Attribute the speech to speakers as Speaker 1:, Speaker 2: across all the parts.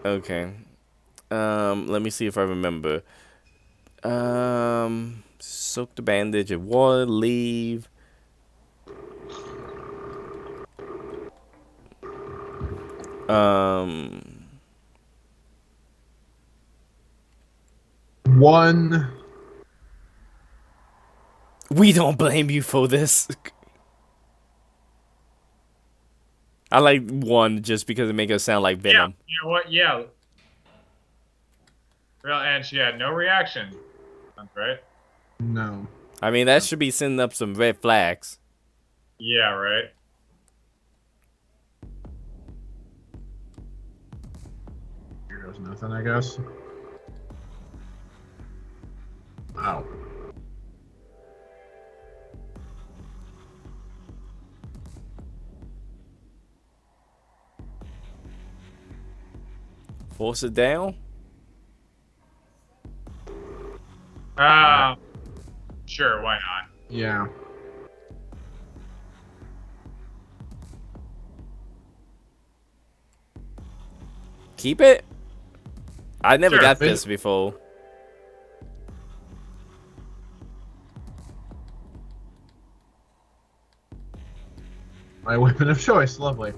Speaker 1: Okay. Let me see if I remember. Soak the bandage in water, leave. Um,
Speaker 2: One.
Speaker 1: we don't blame you for this. I like one just because it makes us sound like
Speaker 3: Yeah,
Speaker 1: Venom.
Speaker 3: you know what? Yeah. Real, and she had no reaction. Sounds right.
Speaker 2: No.
Speaker 1: I mean, that should be sending up some red flags.
Speaker 3: Yeah, right.
Speaker 2: Here goes nothing, I guess. Wow.
Speaker 1: Force it down.
Speaker 3: Uh, sure, why not?
Speaker 2: Yeah.
Speaker 1: Keep it. I never
Speaker 3: Sure.
Speaker 1: got
Speaker 2: Fin-
Speaker 1: this before.
Speaker 2: My weapon of choice. Lovely.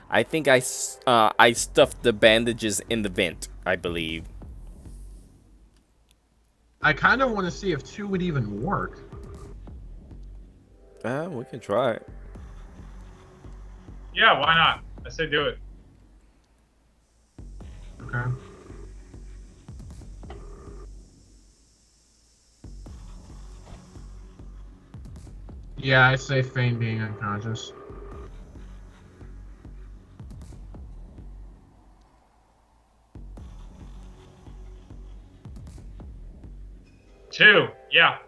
Speaker 1: I think I stuffed the bandages in the vent. I believe.
Speaker 2: I kind of want to see if two would even work.
Speaker 1: We can try it.
Speaker 3: Yeah, why not? I say do it.
Speaker 2: Okay. Yeah, I say feign being unconscious.
Speaker 3: Two. Yeah.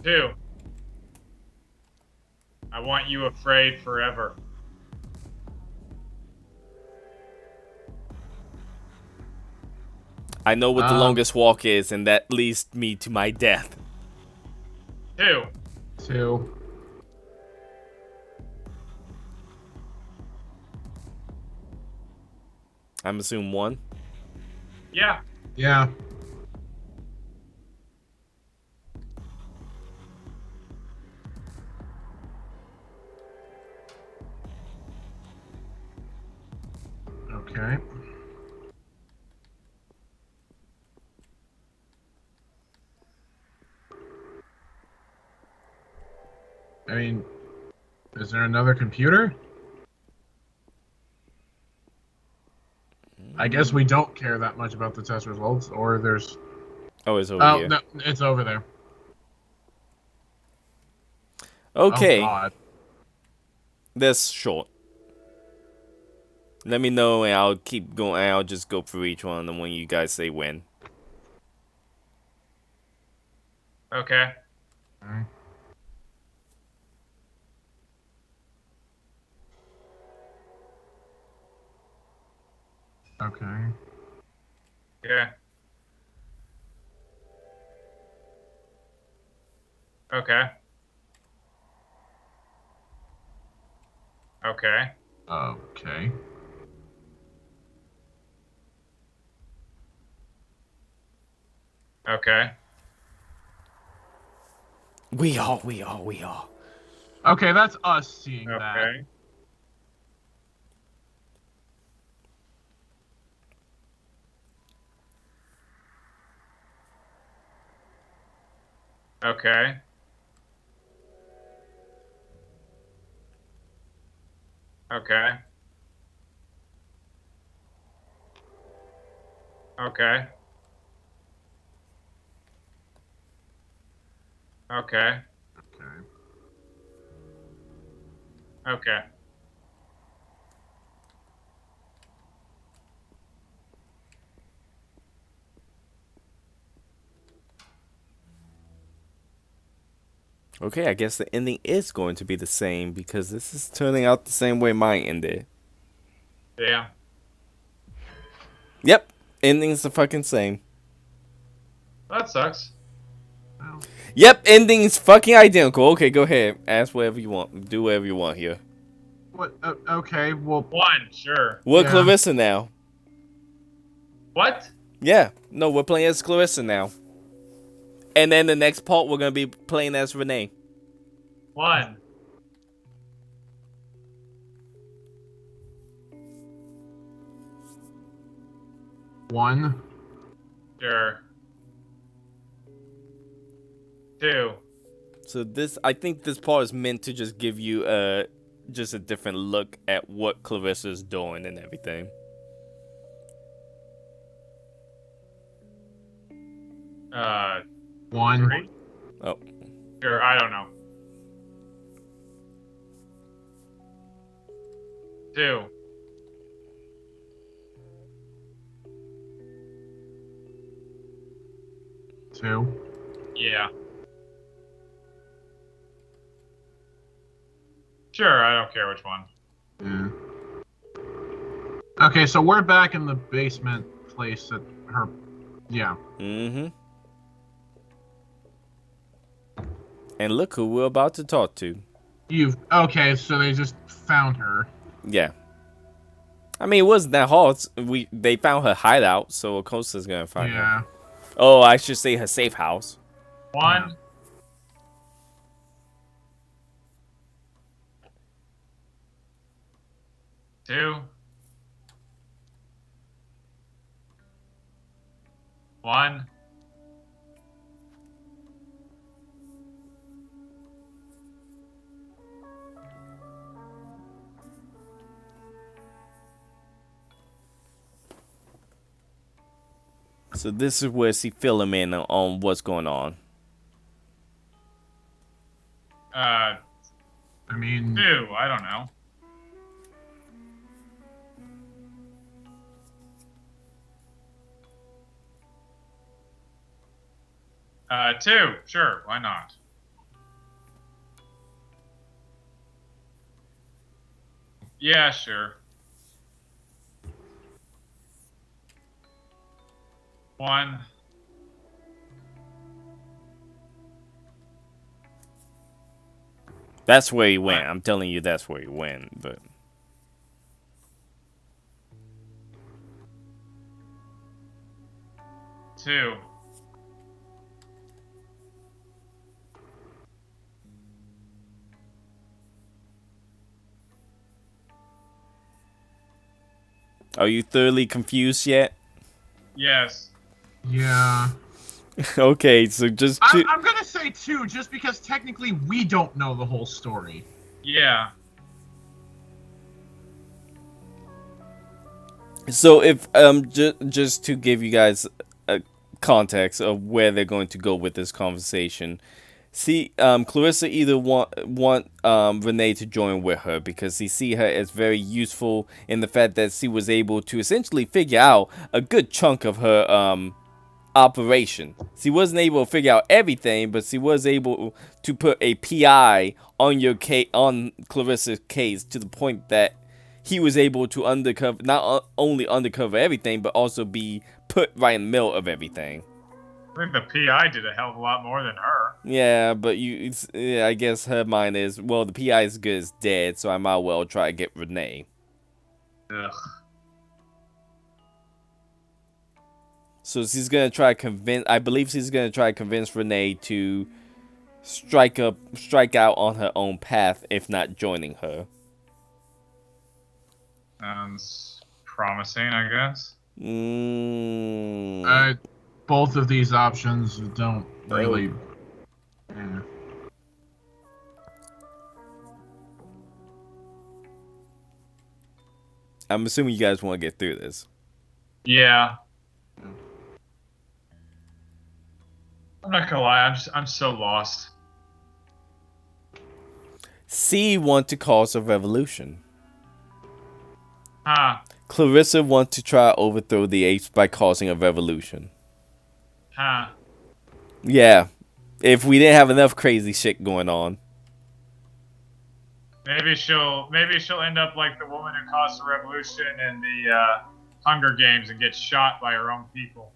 Speaker 3: Two. I want you afraid forever.
Speaker 1: I know what the
Speaker 2: Um,
Speaker 1: longest walk is, and that leads me to my death.
Speaker 3: Two.
Speaker 2: two.
Speaker 1: I'm assuming one.
Speaker 3: Yeah.
Speaker 2: Yeah. Okay. I mean, is there another computer? I guess we don't care that much about the test results, or there's.
Speaker 1: Oh, it's over
Speaker 2: Oh
Speaker 1: here.
Speaker 2: no, it's over there. Oh
Speaker 1: Okay,
Speaker 2: God.
Speaker 1: that's short. Let me know, and I'll keep going. And I'll just go through each one, and when you guys say when.
Speaker 3: Okay.
Speaker 2: Okay. Okay.
Speaker 3: Okay. Okay. Okay.
Speaker 2: Okay.
Speaker 3: Okay.
Speaker 1: We are.
Speaker 2: Okay, that's us seeing that.
Speaker 3: Okay. Okay. Okay. Okay. Okay.
Speaker 2: Okay.
Speaker 3: Okay.
Speaker 1: Okay, I guess the ending is going to be the same because this is turning out the same way mine ended.
Speaker 3: Yeah.
Speaker 1: Yep. ending's the fucking same.
Speaker 3: That sucks.
Speaker 1: Yep, ending's fucking identical. Okay, go ahead. Ask whatever you want. Do whatever you want here.
Speaker 2: What? Okay, well,
Speaker 3: 1, sure.
Speaker 1: We're
Speaker 2: Yeah.
Speaker 1: Clarissa now.
Speaker 3: What?
Speaker 1: Yeah, no, we're playing as Clarissa now. And then the next part, we're gonna be playing as Renee.
Speaker 3: 1.
Speaker 2: one.
Speaker 3: Sure. 2.
Speaker 1: So this, I think this part is meant to just give you just a different look at what Clarissa's doing and everything.
Speaker 2: One.
Speaker 3: 3.
Speaker 1: Oh,
Speaker 3: Sure. I don't know. 2.
Speaker 2: Two.
Speaker 3: Yeah. Sure. I don't care which one.
Speaker 2: Yeah. Okay, so we're back in the basement place at her. Yeah.
Speaker 1: mm-hmm. And look who we're about to talk to.
Speaker 2: Okay, so they just found her.
Speaker 1: Yeah. I mean, it wasn't that hard. They found her hideout, so Acosta's gonna find her.
Speaker 2: Yeah.
Speaker 1: Oh, I should say her safe house.
Speaker 3: 1. 2. 1.
Speaker 1: So this is where she fill him in on what's going on.
Speaker 2: I mean,
Speaker 3: 2. I don't know. 2. Sure. Why not? Yeah, sure. 1.
Speaker 1: That's where he went. I'm telling you, that's where he went. But
Speaker 3: 2.
Speaker 1: are you thoroughly confused yet?
Speaker 3: Yes.
Speaker 2: yeah.
Speaker 1: Okay, so just
Speaker 2: I'm gonna say two, just because technically we don't know the whole story.
Speaker 3: Yeah.
Speaker 1: so if just to give you guys a context of where they're going to go with this conversation. See, Clarissa either want Renee to join with her because he see her as very useful in the fact that she was able to essentially figure out a good chunk of her operation. She wasn't able to figure out everything, but she was able to put a PI on Clarissa's case to the point that he was able to not only undercover everything, but also be put right in the middle of everything.
Speaker 3: I think the PI did a hell of a lot more than her.
Speaker 1: Yeah, but I guess her mind is, well, the PI is good as dead, so I might well try to get Renee.
Speaker 3: Ugh.
Speaker 1: So she's gonna try to I believe she's gonna try to convince Renee to strike out on her own path, if not joining her.
Speaker 3: Sounds promising, I guess.
Speaker 2: Both of these options don't really. Yeah.
Speaker 1: I'm assuming you guys want to get through this.
Speaker 3: Yeah. I'm not gonna lie, I'm so lost.
Speaker 1: C want to cause a revolution.
Speaker 3: Huh.
Speaker 1: Clarissa want to try to overthrow the apes by causing a revolution.
Speaker 3: Huh.
Speaker 1: Yeah, if we didn't have enough crazy shit going on.
Speaker 3: Maybe she'll end up like the woman who caused the revolution in the Hunger Games and get shot by her own people.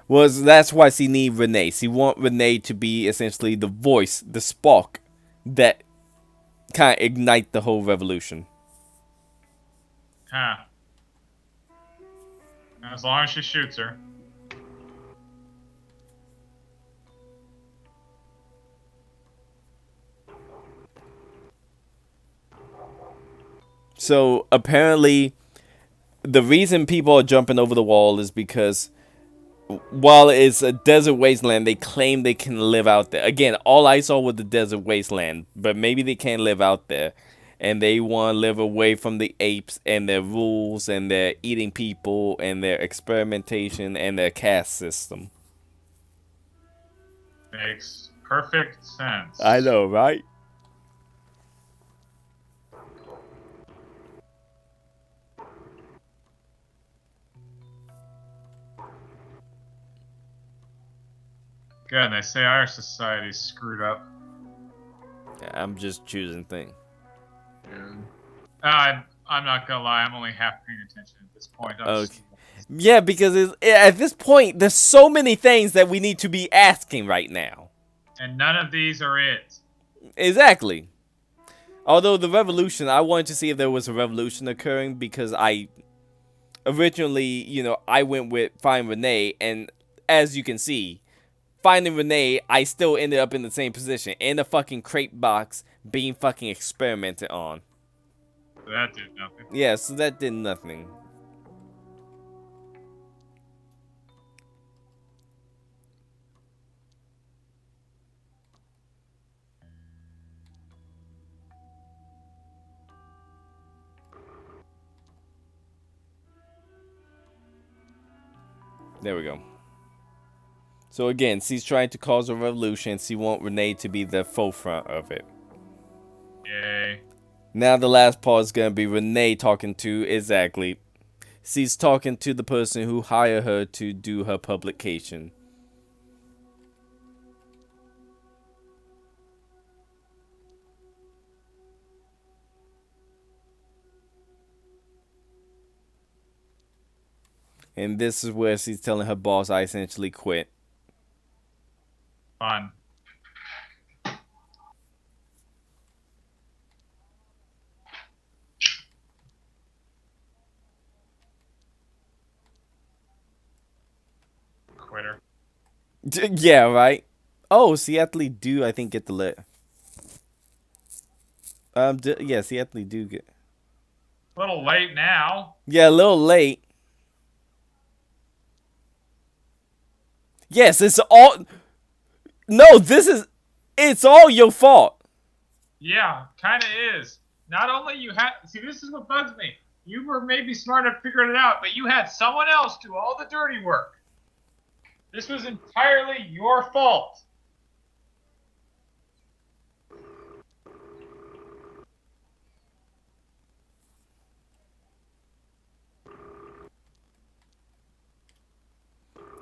Speaker 1: Well, that's why she need Renee. She want Renee to be essentially the voice, the spark that kind of ignite the whole revolution.
Speaker 3: Huh. As long as she shoots her.
Speaker 1: So apparently, the reason people are jumping over the wall is because while it's a desert wasteland, they claim they can live out there. Again, all I saw was the desert wasteland, but maybe they can't live out there. And they want to live away from the apes and their rules and their eating people and their experimentation and their caste system.
Speaker 3: Makes perfect sense.
Speaker 1: I know, right?
Speaker 3: Good, and they say our society's screwed up.
Speaker 1: I'm just choosing things.
Speaker 2: Yeah.
Speaker 3: I'm not gonna lie, I'm only half paying attention at this point.
Speaker 1: Okay. Yeah, because at this point, there's so many things that we need to be asking right now.
Speaker 3: And none of these are it.
Speaker 1: Exactly. Although the revolution, I wanted to see if there was a revolution occurring because I originally, I went with Find Renee, and as you can see, finding Renee, I still ended up in the same position, in a fucking crate box, being fucking experimented on.
Speaker 3: That did nothing.
Speaker 1: Yeah, so that did nothing. There we go. So again, she's trying to cause a revolution. She wants Renee to be the forefront of it.
Speaker 3: Yay.
Speaker 1: Now the last part is going to be Renee talking to, exactly. She's talking to the person who hired her to do her publication. And this is where she's telling her boss, I essentially quit.
Speaker 3: Fun. Quitter.
Speaker 1: Yeah, right? Oh, Seattle do, I think, get the lit. Yeah, Seattle do get.
Speaker 3: A little late now.
Speaker 1: Yeah, a little late. Yes, it's all. No, it's all your fault.
Speaker 3: Yeah, kind of is. Not only you had. See, this is what bugs me. You were maybe smart enough to figure it out, but you had someone else do all the dirty work. This was entirely your fault.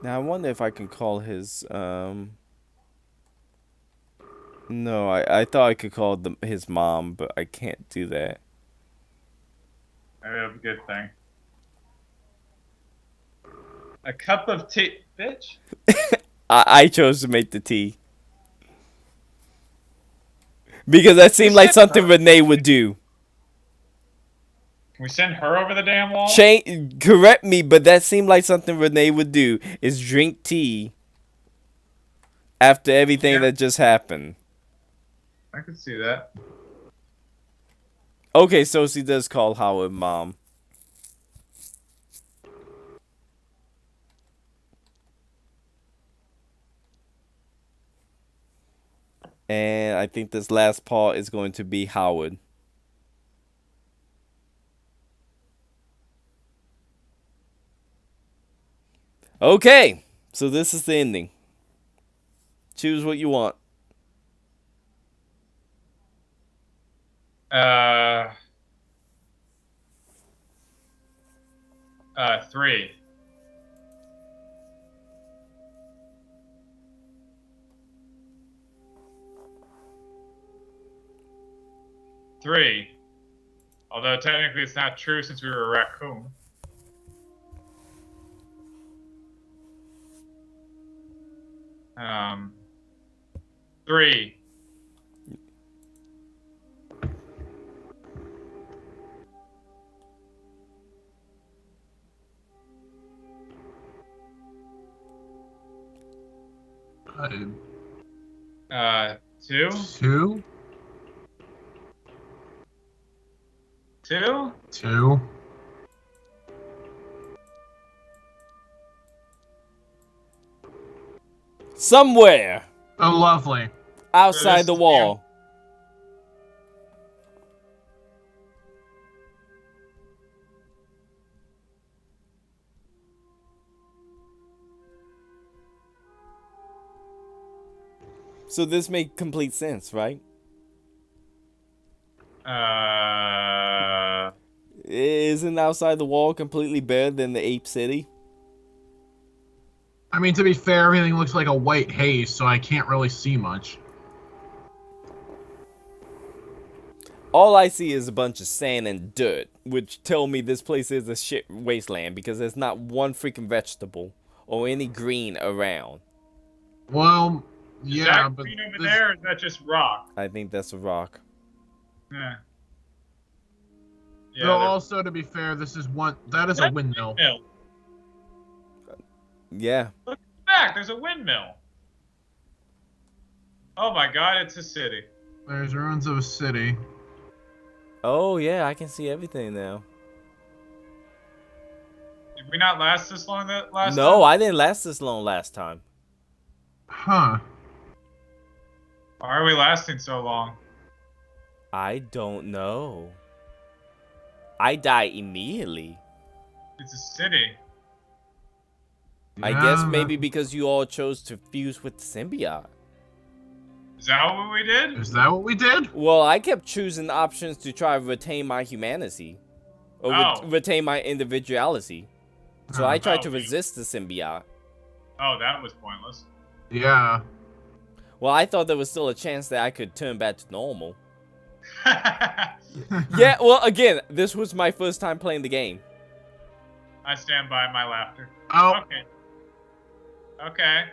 Speaker 1: Now I wonder if I can call his No, I thought I could call his mom, but I can't do that.
Speaker 3: Maybe that's a good thing. A cup of tea, bitch.
Speaker 1: I chose to make the tea. Because that seemed like something Renee would do.
Speaker 3: Can we send her over the damn wall?
Speaker 1: Correct me, but that seemed like something Renee would do, is drink tea after everything that just happened.
Speaker 3: I could see that.
Speaker 1: Okay, so she does call Howard mom. And I think this last part is going to be Howard. Okay, so this is the ending. Choose what you want.
Speaker 3: 3. Although technically it's not true since we were a raccoon. 3.
Speaker 2: Uh,
Speaker 3: 2.
Speaker 2: 2.
Speaker 3: 2.
Speaker 2: 2.
Speaker 1: Somewhere
Speaker 2: Oh, lovely.
Speaker 1: outside the
Speaker 3: is
Speaker 1: wall. So this made complete sense, right? Isn't outside the wall completely better than the Ape City?
Speaker 2: I mean, to be fair, everything looks like a white haze, so I can't really see much.
Speaker 1: All I see is a bunch of sand and dirt, which tell me this place is a shit wasteland because there's not one freaking vegetable or any green around.
Speaker 2: Well,
Speaker 3: Is
Speaker 2: yeah,
Speaker 3: that
Speaker 2: but
Speaker 3: green over
Speaker 2: this-
Speaker 3: there, or is that just rock?
Speaker 1: I think that's a rock.
Speaker 3: Yeah.
Speaker 2: though also, to be fair, this is one. That is a windmill.
Speaker 1: Yeah.
Speaker 3: Look back, there's a windmill. Oh my god, it's a city.
Speaker 2: There's ruins of a city.
Speaker 1: Oh yeah, I can see everything now.
Speaker 3: Did we not last this long that last
Speaker 1: No,
Speaker 3: time?
Speaker 1: I didn't last this long last time.
Speaker 2: Huh.
Speaker 3: Why are we lasting so long?
Speaker 1: I don't know. I die immediately.
Speaker 3: It's a city.
Speaker 1: I guess
Speaker 2: Yeah,
Speaker 1: maybe because you all chose to fuse with the symbiote.
Speaker 3: Is that what we did?
Speaker 2: Is that what we did?
Speaker 1: Well, I kept choosing options to try to retain my humanity. Or retain my individuality. So I tried to resist the symbiote.
Speaker 3: Oh, that was pointless.
Speaker 2: Yeah.
Speaker 1: Well, I thought there was still a chance that I could turn back to normal.
Speaker 3: I
Speaker 1: Yeah, well, again, this was my first time playing the game.
Speaker 3: stand by my laughter.
Speaker 2: Oh,
Speaker 3: Okay. Okay.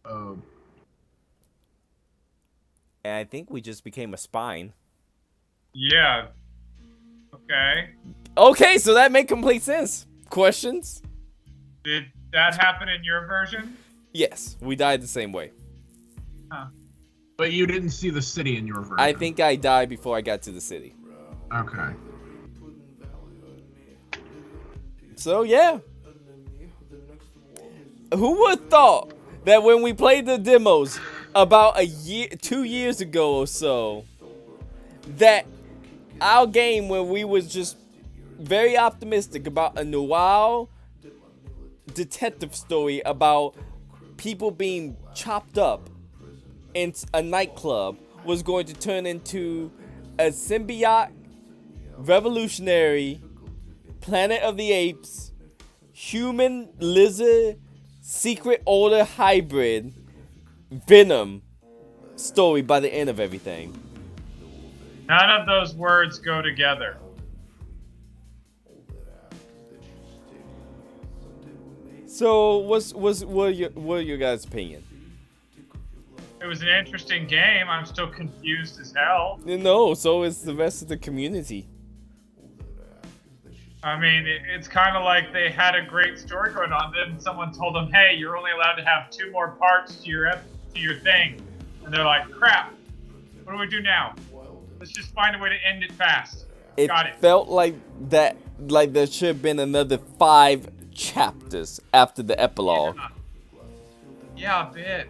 Speaker 2: oh.
Speaker 1: And I think we just became a spine.
Speaker 3: Yeah. Okay.
Speaker 1: Okay, so that made complete sense. Questions?
Speaker 3: Did that happen in your version?
Speaker 1: Yes, we died the same way.
Speaker 2: But you didn't see the city in your version.
Speaker 1: I think I died before I got to the city.
Speaker 2: Okay.
Speaker 1: So, yeah. Who would have thought that when we played the demos about 2 years ago or so, that our game where we was just very optimistic about a noir detective story about people being chopped up in a nightclub was going to turn into a symbiote, revolutionary, Planet of the Apes, human lizard, secret order hybrid, Venom story by the end of everything.
Speaker 3: None of those words go together.
Speaker 1: So, what are your guys' opinion?
Speaker 3: It was an interesting game. I'm still confused as hell.
Speaker 1: No, so is the rest of the community.
Speaker 3: I mean, it's kind of like they had a great story going on. Then someone told them, "Hey, you're only allowed to have 2 more parts to your thing," and they're like, "Crap! What do we do now? Let's just find a way to end it fast."
Speaker 1: It
Speaker 3: Got it.
Speaker 1: felt like that, like there should have been another 5 chapters after the epilogue.
Speaker 3: Yeah, a bit.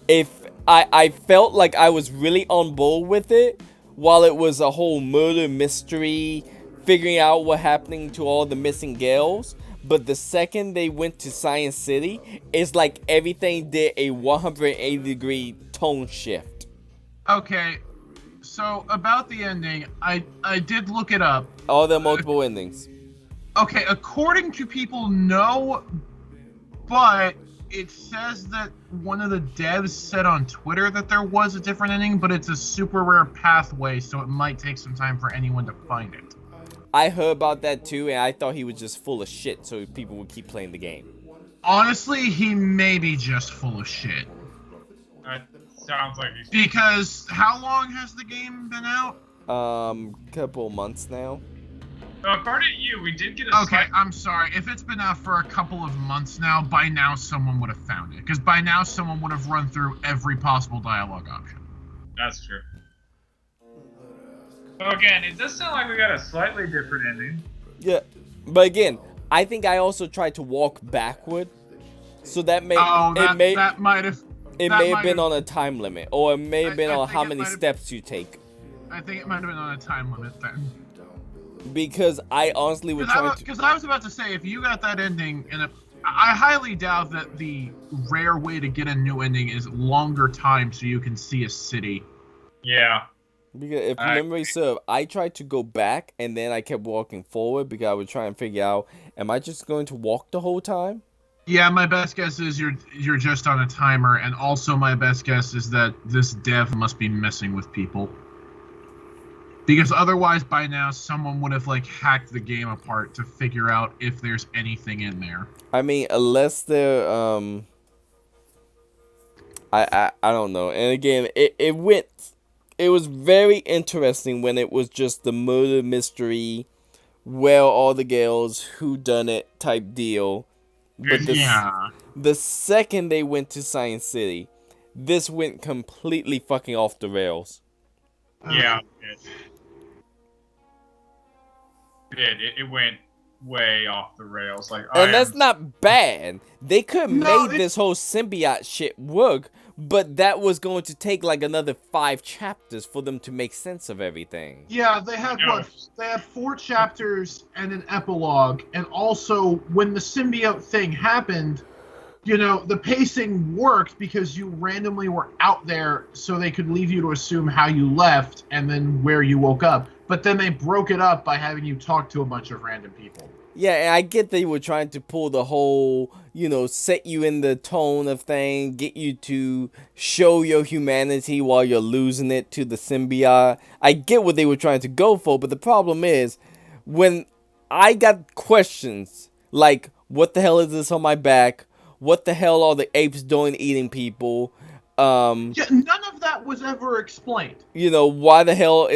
Speaker 1: If I felt like I was really on board with it, while it was a whole murder mystery, figuring out what happening to all the missing girls. But the second they went to Science City, it's like everything did a 180-degree tone shift.
Speaker 2: Okay. So about the ending, I did look it up.
Speaker 1: All the multiple endings.
Speaker 2: Okay, according to people, no, but It says that one of the devs said on Twitter that there was a different ending, but it's a super rare pathway, so it might take some time for anyone to find it.
Speaker 1: I heard about that too, and I thought he was just full of shit, so people would keep playing the game.
Speaker 2: Honestly, he may be just full of shit.
Speaker 3: That sounds like he's.
Speaker 2: Because how long has the game been out?
Speaker 1: Couple months now.
Speaker 3: So according to you, we did get a.
Speaker 2: Okay, I'm sorry. If it's been out for a couple of months now, by now someone would have found it. Because by now someone would have run through every possible dialogue option.
Speaker 3: That's true. So again, it does sound like we got a slightly different ending.
Speaker 1: Yeah, but again, I think I also tried to walk backward, so that may
Speaker 2: that might have
Speaker 1: been on a time limit, or it may have been on how many steps you take.
Speaker 2: I think it might have been on a time limit then.
Speaker 1: Because I honestly was trying to.
Speaker 2: Because I was about to say, if you got that ending, I highly doubt that the rare way to get a new ending is longer time so you can see a city.
Speaker 3: Yeah.
Speaker 1: Because if memory serves, I tried to go back and then I kept walking forward because I was trying to figure out, am I just going to walk the whole time?
Speaker 2: Yeah, my best guess is you're just on a timer, and also my best guess is that this dev must be messing with people. Because otherwise, by now, someone would have hacked the game apart to figure out if there's anything in there.
Speaker 1: I mean, unless they're I don't know. And again, it was very interesting when it was just the murder mystery, where all the girls, who done it type deal. But the second they went to Science City, this went completely fucking off the rails.
Speaker 3: Yeah. It went way off the rails.
Speaker 1: And that's not bad. They could have made this whole symbiote shit work, but that was going to take another 5 chapters for them to make sense of everything.
Speaker 2: Yeah, they had They had 4 chapters and an epilogue, and also when the symbiote thing happened, the pacing worked because you randomly were out there, so they could leave you to assume how you left and then where you woke up. But then they broke it up by having you talk to a bunch of random people.
Speaker 1: Yeah, and I get they were trying to pull the whole, set you in the tone of thing, get you to show your humanity while you're losing it to the symbiote. I get what they were trying to go for, but the problem is, when I got questions like, what the hell is this on my back? What the hell are the apes doing eating people?
Speaker 2: None of that was ever explained.
Speaker 1: Why the hell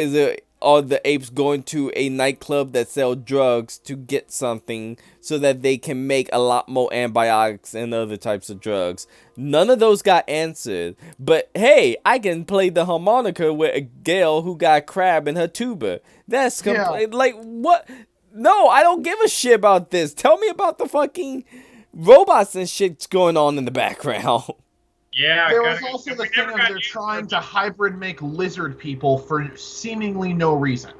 Speaker 1: are the apes going to a nightclub that sell drugs to get something so that they can make a lot more antibiotics and other types of drugs? None of those got answered. But hey, I can play the harmonica with a girl who got a crab in her tuba. That's what? No, I don't give a shit about this. Tell me about the fucking robots and shit's going on in the background.
Speaker 3: Yeah,
Speaker 2: there was also the thing of they're trying to hybrid make lizard people for seemingly no reason.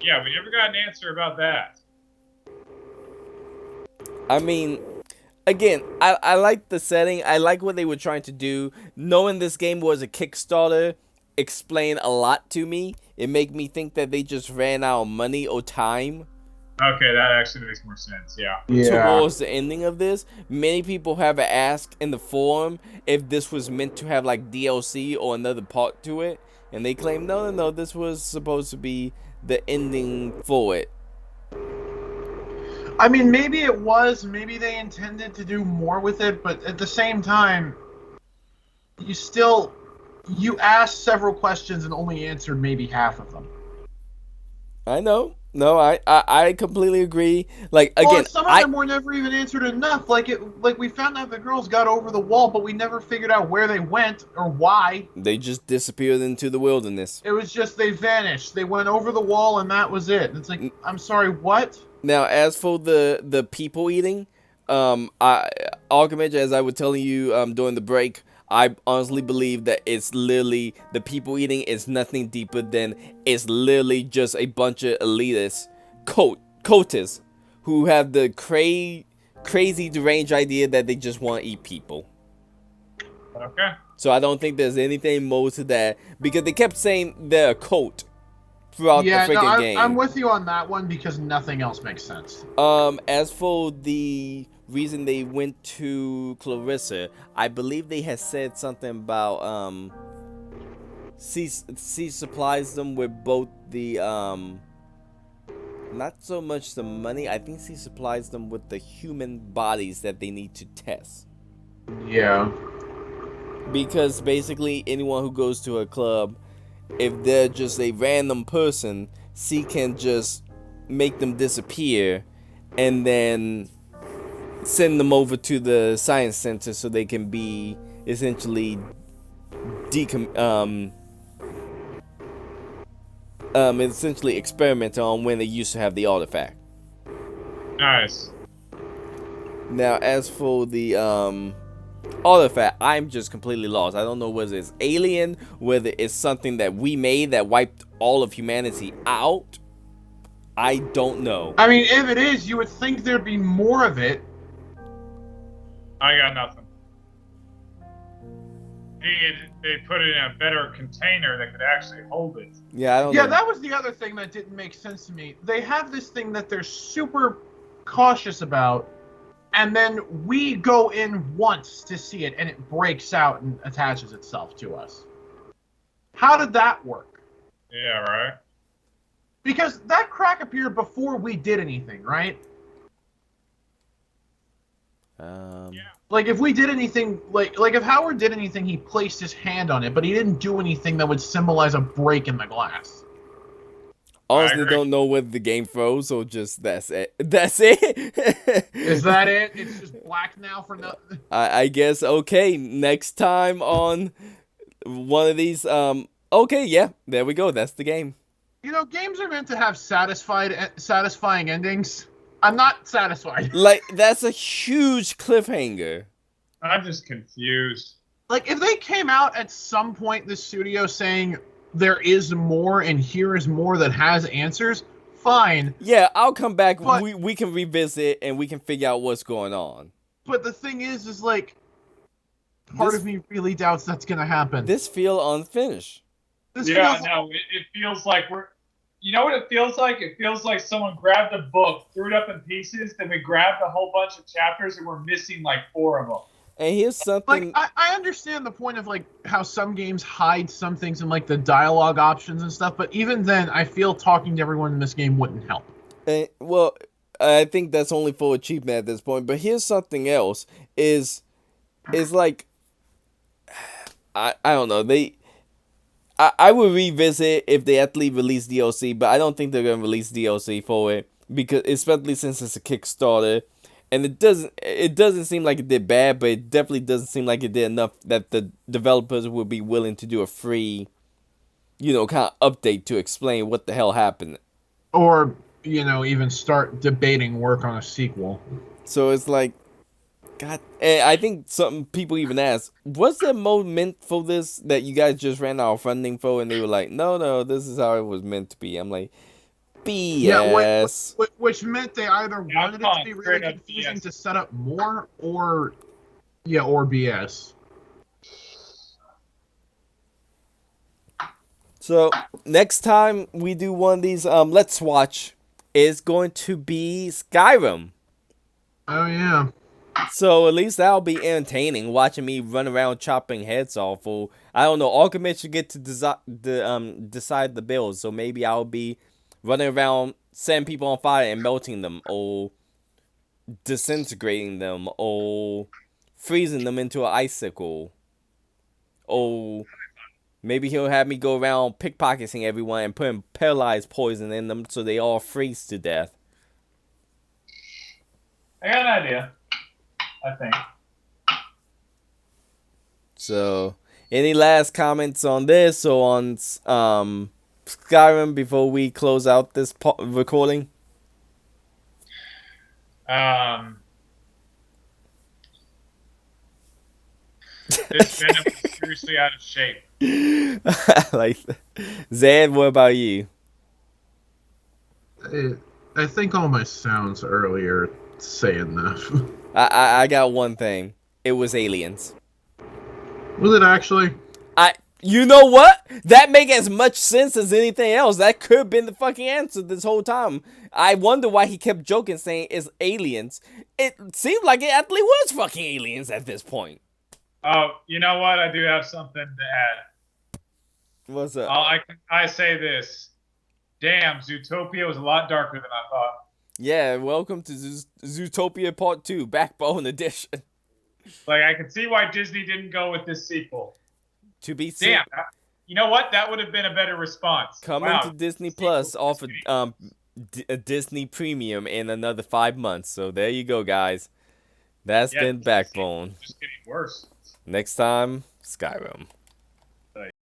Speaker 3: Yeah, we never got an answer about that.
Speaker 1: I mean, again, I like the setting. I like what they were trying to do. Knowing this game was a Kickstarter explained a lot to me. It made me think that they just ran out of money or time.
Speaker 3: Okay, that actually makes more sense, yeah.
Speaker 1: Towards the ending of this, many people have asked in the forum if this was meant to have DLC or another part to it, and they claim no, this was supposed to be the ending for it.
Speaker 2: I mean, maybe it was, maybe they intended to do more with it, but at the same time, you asked several questions and only answered maybe half of them.
Speaker 1: I know. No, I completely agree. Again,
Speaker 2: some of them were never even answered enough. We found out the girls got over the wall, but we never figured out where they went or why.
Speaker 1: They just disappeared into the wilderness.
Speaker 2: It was just they vanished. They went over the wall, and that was it. It's I'm sorry, what?
Speaker 1: Now, as for the people eating, argument, as I was telling you during the break, I honestly believe that it's literally the people eating is nothing deeper than it's literally just a bunch of elitists, cultists, who have the crazy deranged idea that they just want to eat people.
Speaker 3: Okay.
Speaker 1: So I don't think there's anything more to that because they kept saying they're a cult throughout the freaking game.
Speaker 2: I'm with you on that one because nothing else makes sense.
Speaker 1: As for the reason they went to Clarissa, I believe they had said something about C supplies them with both the not so much the money. I think C supplies them with the human bodies that they need to test.
Speaker 2: Yeah.
Speaker 1: Because basically anyone who goes to a club, if they're just a random person, C can just make them disappear and then send them over to the science center so they can be essentially essentially experiment on when they used to have the artifact.
Speaker 3: Nice.
Speaker 1: Now, as for the artifact, I'm just completely lost. I don't know whether it's alien, whether it's something that we made that wiped all of humanity out. I don't know.
Speaker 2: I mean, if it is, you would think there'd be more of it.
Speaker 3: I got nothing. They put it in a better container that could actually hold it.
Speaker 1: Yeah, I don't
Speaker 2: Yeah,
Speaker 1: know.
Speaker 2: that was the other thing that didn't make sense to me. They have this thing that they're super cautious about, and then we go in once to see it, and it breaks out and attaches itself to us. How did that work?
Speaker 3: Yeah, right?
Speaker 2: Because that crack appeared before we did anything, right?
Speaker 3: Yeah.
Speaker 2: Like, if we did anything, like if Howard did anything, he placed his hand on it, but he didn't do anything that would symbolize a break in the glass.
Speaker 1: Honestly,
Speaker 3: agree.
Speaker 1: don't know whether the game froze or just that's it. That's it.
Speaker 2: Is that it? It's just black now for nothing.
Speaker 1: I guess. Okay, next time on one of these. Okay, yeah, there we go. That's the game.
Speaker 2: You know, games are meant to have satisfying endings. I'm not satisfied.
Speaker 1: Like, that's a huge cliffhanger.
Speaker 3: I'm just confused.
Speaker 2: Like, if they came out at some point in the studio saying there is more and here is more that has answers, fine.
Speaker 1: Yeah, I'll come back.
Speaker 2: But-
Speaker 1: We can revisit and we can figure out what's going on.
Speaker 2: But the thing is like, part
Speaker 1: This-
Speaker 2: of me really doubts that's gonna happen.
Speaker 1: This feel unfinished.
Speaker 2: This
Speaker 3: Yeah,
Speaker 2: feels
Speaker 3: no, it feels like we're. You know what it feels like? It feels like someone grabbed a book, threw it up in pieces, then we grabbed a whole bunch of chapters, and we're missing like 4 of them.
Speaker 1: And here's something.
Speaker 2: like I understand the point of like how some games hide some things in like the dialogue options and stuff, but even then, I feel talking to everyone in this game wouldn't help.
Speaker 1: Well, I think that's only for achievement at this point. But here's something else: is like, I don't know. I would revisit if they actually release DLC, but I don't think they're gonna release DLC for it because, especially since it's a Kickstarter, and it doesn't seem like it did bad, but it definitely doesn't seem like it did enough that the developers would be willing to do a free, kind of update to explain what the hell happened.
Speaker 2: Or, even start debating work on a sequel.
Speaker 1: So it's like, God, and I think some people even asked, was there more meant for this that you guys just ran out of funding for? And they were like, no, this is how it was meant to be. I'm like, BS.
Speaker 2: Yeah, which meant they either wanted it to be
Speaker 3: straight
Speaker 2: really
Speaker 3: up
Speaker 2: confusing
Speaker 3: BS.
Speaker 2: to set up more, or BS.
Speaker 1: So next time we do one of these, Let's Watch, is going to be Skyrim.
Speaker 2: Oh yeah.
Speaker 1: So at least that'll be entertaining, watching me run around chopping heads off. Or I don't know, Alchemist should get to decide the build. So maybe I'll be running around setting people on fire and melting them, or disintegrating them, or freezing them into an icicle. Or maybe he'll have me go around pickpocketing everyone and putting paralyzed poison in them so they all freeze to death.
Speaker 3: I got an idea. I think.
Speaker 1: So, any last comments on this or on Skyrim before we close out this recording?
Speaker 3: This Venom is seriously out of shape.
Speaker 1: Like, Zed, what about you?
Speaker 2: I think all my sounds earlier say enough.
Speaker 1: I got one thing. It was aliens.
Speaker 2: Was it actually?
Speaker 1: You know what? That make as much sense as anything else. That could have been the fucking answer this whole time. I wonder why he kept joking, saying it's aliens. It seemed like it actually was fucking aliens at this point.
Speaker 3: Oh, you know what? I do have something to add.
Speaker 1: What's up?
Speaker 3: I say this. Damn, Zootopia was a lot darker than I thought.
Speaker 1: Yeah, welcome to Zootopia Part 2, Backbone Edition.
Speaker 3: Like, I can see why Disney didn't go with this sequel.
Speaker 1: To be seen.
Speaker 3: Damn. You know what? That would have been a better response.
Speaker 1: Coming to Disney Plus off of Disney Premium in another 5 months. So there you go, guys. That's been Backbone.
Speaker 3: Just getting worse.
Speaker 1: Next time, Skyrim.